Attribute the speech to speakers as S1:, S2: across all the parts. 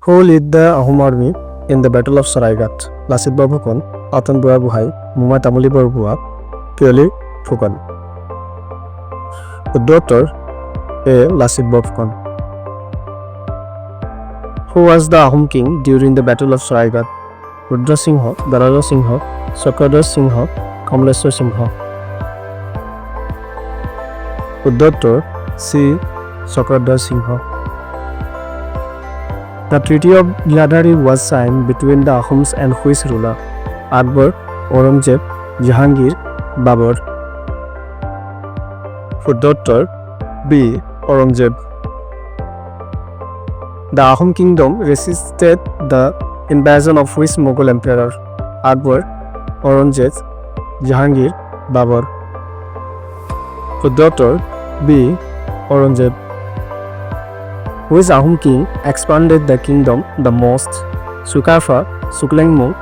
S1: Who led the Ahom army in the Battle of Saraighat? Lasit Barfukan, Atan Buhai, Mumai Tamuli Barbua, Pioli Fukan. Dr. A. Lasit Barfukan. Who was the Ahom king during the Battle of Saraighat? Rudra Singha, Darara Singha, Sakadar Singha, Kamleswar Singha. Dr. C. Sakadar Singha. The Treaty of Giladhari was signed between the Ahoms and which ruler? Akbar, Aurangzeb, Jahangir, Babur. Dr. B. Aurangzeb. The Ahom kingdom resisted the invasion of which Mughal emperor? Akbar, Aurangzeb, Jahangir, Babur. Dr. B. Aurangzeb. Which Ahom king expanded the kingdom the most? Sukarfa, Suklengmung,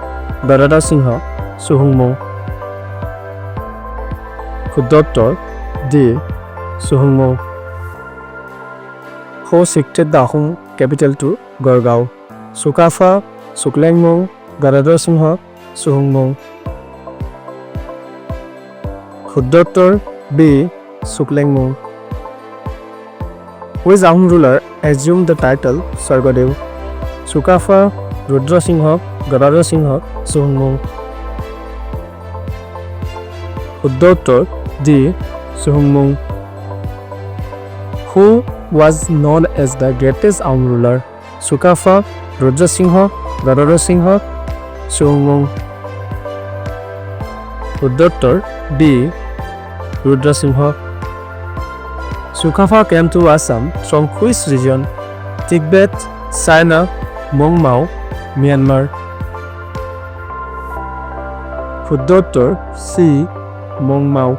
S1: Darada Singha, Suhungmung. Dr. D. Suhungmung. Who shifted the Ahom capital to Gorgao? Sukarfa, Suklengmung, Darada Singha, Suhungmung. Dr. B. Suklengmung. Which Ahom ruler assumed the title Sargadev? Sukarfa, Rudra Singha, Gadadhar Singha, Suhungmung. Dr. D. Suhungmung. Who was known as the greatest Ahom ruler? Sukarfa, Rudra Singha, Gadadhar Singha, Suhungmung. Dr. B. Rudra Singha. Sukarfa came to Assam from which region? Tibet, China, Mongmao, Myanmar. Dr. C. Mongmao.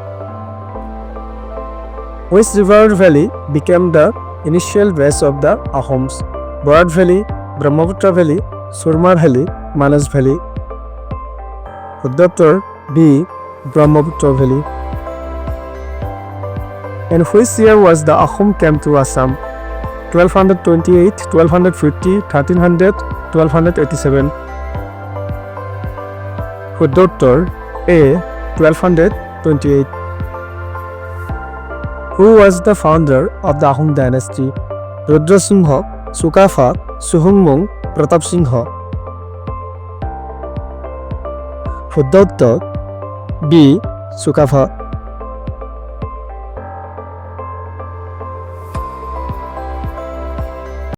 S1: Which river valley became the initial base of the Ahoms? Borat Valley, Brahmaputra Valley, Surmar Valley, Manas Valley. Dr. B. Brahmaputra Valley. In which year was the Ahom came to Assam? 1228, 1250, 1300, 1287. Dr. A. 1228. Who was the founder of the Ahom dynasty? Rudra Singha, Sukarfa, Suhungmung, Pratap Singha. Dr. B. Sukarfa.